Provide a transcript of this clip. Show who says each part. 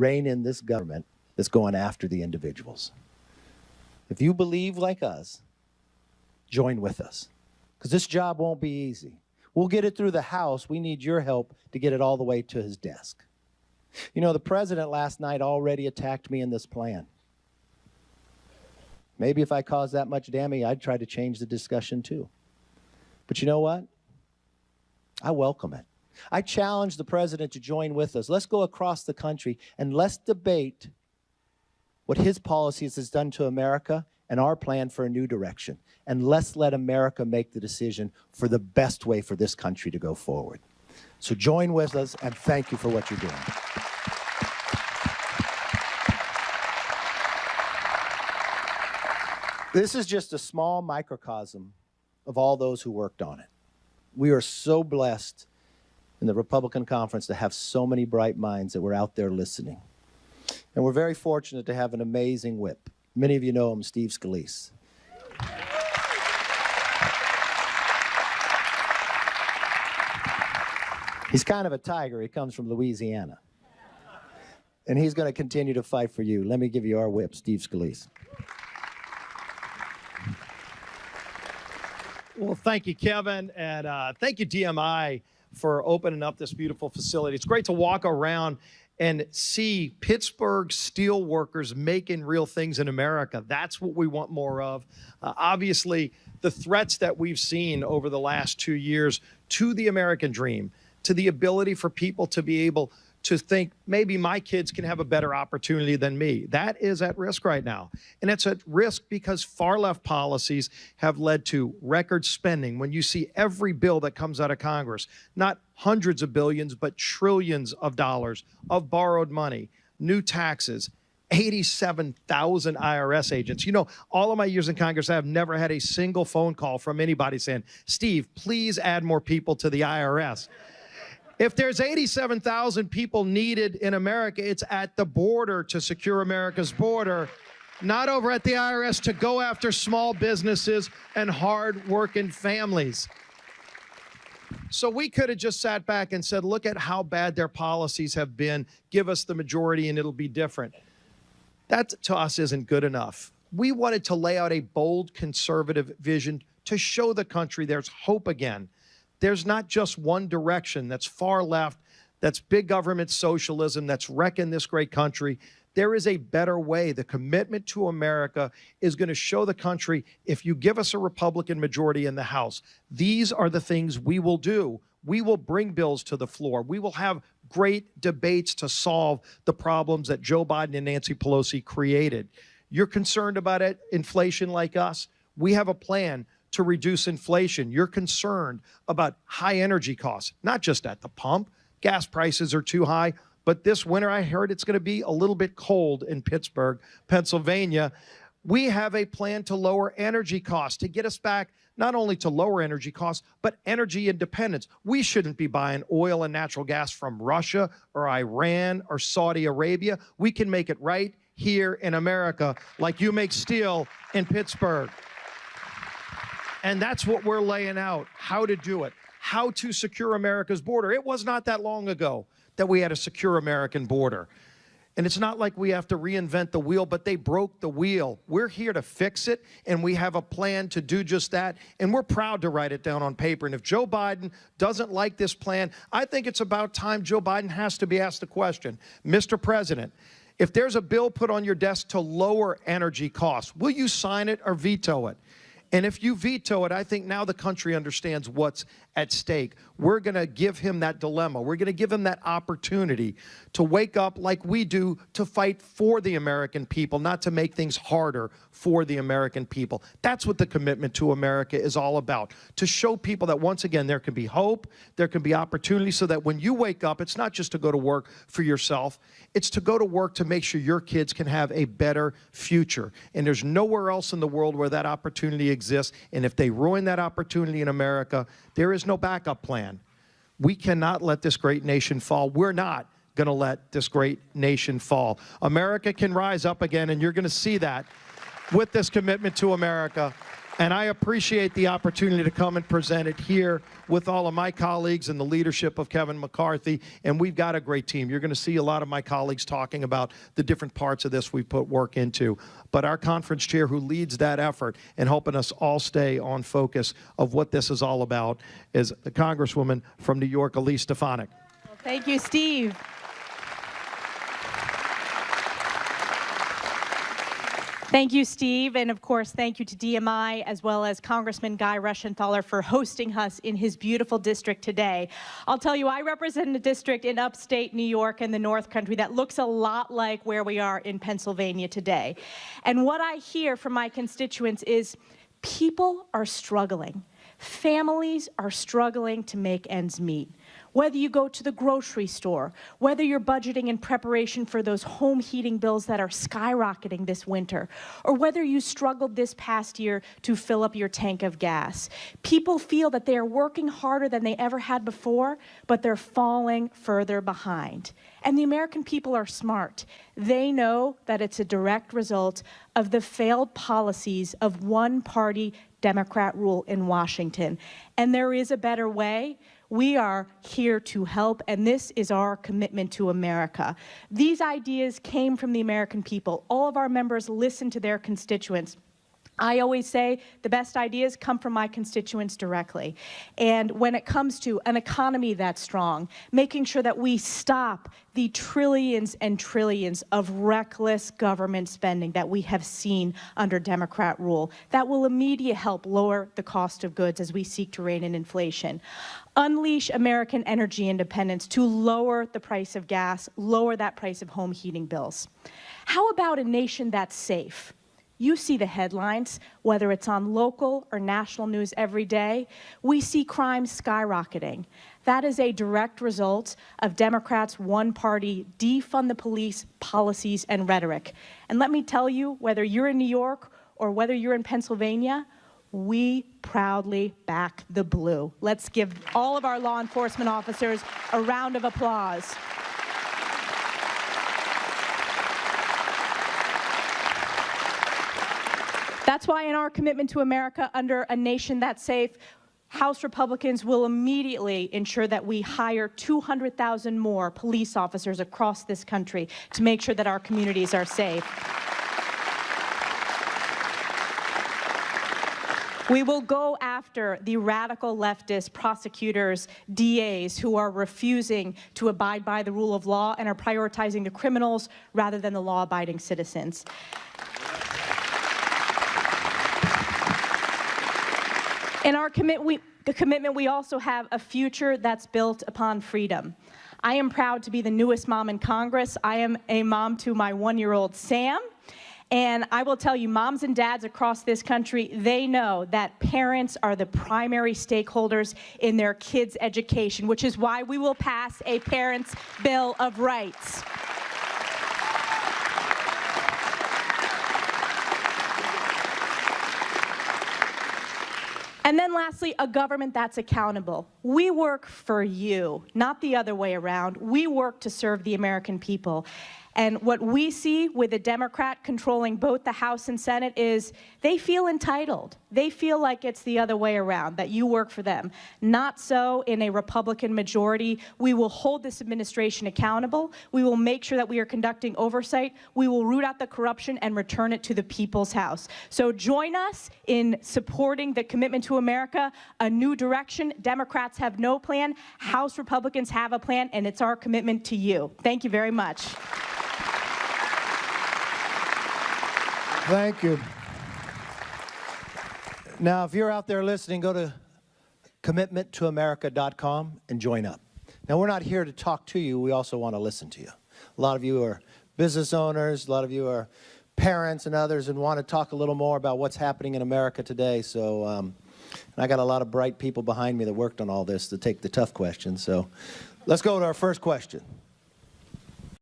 Speaker 1: rein in this government that's going after the individuals. If you believe like us, join with us, because this job won't be easy. We'll get it through the House. We need your help to get it all the way to his desk. You know, the president last night already attacked me in this plan. Maybe if I caused that much damage, I'd try to change the discussion too. But you know what? I welcome it. I challenge the president to join with us. Let's go across the country and let's debate what his policies has done to America and our plan for a new direction. And let's let America make the decision for the best way for this country to go forward. So join with us, and thank you for what you're doing. This is just a small microcosm of all those who worked on it. We are so blessed in the Republican conference to have so many bright minds that were out there listening. And we're very fortunate to have an amazing whip. Many of you know him, Steve Scalise. He's kind of a tiger. He comes from Louisiana. And he's going to continue to fight for you. Let me give you our whip, Steve Scalise.
Speaker 2: Well, thank you, Kevin, and thank you, DMI, for opening up this beautiful facility. It's great to walk around and see Pittsburgh steel workers making real things in America. That's what we want more of. Obviously, the threats that we've seen over the last 2 years to the American dream, to the ability for people to be able to think maybe my kids can have a better opportunity than me. That is at risk right now. And it's at risk because far left policies have led to record spending. When you see every bill that comes out of Congress, not hundreds of billions, but trillions of dollars of borrowed money, new taxes, 87,000 IRS agents. You know, all of my years in Congress, I have never had a single phone call from anybody saying, Steve, please add more people to the IRS. If there's 87,000 people needed in America, it's at the border to secure America's border, not over at the IRS to go after small businesses and hard-working families. So we could have just sat back and said, look at how bad their policies have been. Give us the majority and it'll be different. That, to us, isn't good enough. We wanted to lay out a bold conservative vision to show the country there's hope again. There's not just one direction that's far left, that's big government socialism, that's wrecking this great country. There is a better way. The commitment to America is going to show the country, if you give us a Republican majority in the House, these are the things we will do. We will bring bills to the floor. We will have great debates to solve the problems that Joe Biden and Nancy Pelosi created. You're concerned about it, inflation like us? We have a plan to reduce inflation. You're concerned about high energy costs, not just at the pump. Gas prices are too high, but this winter I heard it's going to be a little bit cold in Pittsburgh, Pennsylvania. We have a plan to lower energy costs, to get us back not only to lower energy costs, but energy independence. We shouldn't be buying oil and natural gas from Russia or Iran or Saudi Arabia. We can make it right here in America, like you make steel in Pittsburgh. And that's what we're laying out, how to do it, how to secure America's border. It was not that long ago that we had a secure American border. And it's not like we have to reinvent the wheel, but they broke the wheel. We're here to fix it, and we have a plan to do just that, and we're proud to write it down on paper. And if Joe Biden doesn't like this plan, I think it's about time Joe Biden has to be asked the question, Mr. President, if there's a bill put on your desk to lower energy costs, will you sign it or veto it? And if you veto it, I think now the country understands what's at stake. We're going to give him that dilemma. We're going to give him that opportunity to wake up like we do to fight for the American people, not to make things harder for the American people. That's what the commitment to America is all about, to show people that, once again, there can be hope, there can be opportunity, so that when you wake up, it's not just to go to work for yourself, it's to go to work to make sure your kids can have a better future. And there's nowhere else in the world where that opportunity exists. And if they ruin that opportunity in America, there is no backup plan. We cannot let this great nation fall. We're not going to let this great nation fall. America can rise up again, and you're going to see that with this commitment to America. And I appreciate the opportunity to come and present it here with all of my colleagues and the leadership of Kevin McCarthy. And we've got a great team. You're going to see a lot of my colleagues talking about the different parts of this we've put work into. But our conference chair who leads that effort and helping us all stay on focus of what this is all about is the Congresswoman from New York, Elise Stefanik.
Speaker 3: Well, thank you, Steve. Thank you, Steve, and of course, thank you to DMI as well as Congressman Guy Reschenthaler for hosting us in his beautiful district today. I'll tell you, I represent a district in upstate New York and the North Country that looks a lot like where we are in Pennsylvania today. And what I hear from my constituents is people are struggling. Families are struggling to make ends meet. Whether you go to the grocery store, whether you're budgeting in preparation for those home heating bills that are skyrocketing this winter, or whether you struggled this past year to fill up your tank of gas, people feel that they are working harder than they ever had before, but they're falling further behind. And the American people are smart. They know that it's a direct result of the failed policies of one-party Democrat rule in Washington. And there is a better way. We are here to help, and this is our commitment to America. These ideas came from the American people. All of our members listen to their constituents. I always say the best ideas come from my constituents directly. And when it comes to an economy that's strong, making sure that we stop the trillions and trillions of reckless government spending that we have seen under Democrat rule, that will immediately help lower the cost of goods as we seek to rein in inflation. Unleash American energy independence to lower the price of gas, lower that price of home heating bills. How about a nation that's safe? You see the headlines, whether it's on local or national news every day. We see crime skyrocketing. That is a direct result of Democrats' one-party defund the police policies and rhetoric. And let me tell you, whether you're in New York or whether you're in Pennsylvania, we proudly back the blue. Let's give all of our law enforcement officers a round of applause. That's why in our commitment to America under a nation that's safe, House Republicans will immediately ensure that we hire 200,000 more police officers across this country to make sure that our communities are safe. We will go after the radical leftist prosecutors, DAs, who are refusing to abide by the rule of law and are prioritizing the criminals rather than the law-abiding citizens. In our commitment, we also have a future that's built upon freedom. I am proud to be the newest mom in Congress. I am a mom to my one-year-old Sam. And I will tell you, moms and dads across this country, they know that parents are the primary stakeholders in their kids' education, which is why we will pass a Parents' Bill of Rights. And then lastly, a government that's accountable. We work for you, not the other way around. We work to serve the American people. And what we see with a Democrat controlling both the House and Senate is they feel entitled. They feel like it's the other way around, that you work for them. Not so in a Republican majority. We will hold this administration accountable. We will make sure that we are conducting oversight. We will root out the corruption and return it to the people's house. So join us in supporting the commitment to America, a new direction. Democrats have no plan. House Republicans have a plan, and it's our commitment to you. Thank you very much.
Speaker 1: Thank you. Now, if you're out there listening, go to commitmenttoamerica.com and join up. Now, we're not here to talk to you. We also want to listen to you. A lot of you are business owners. A lot of you are parents and others and want to talk a little more about what's happening in America today. So I got a lot of bright people behind me that worked on all this to take the tough questions. So let's go to our first question.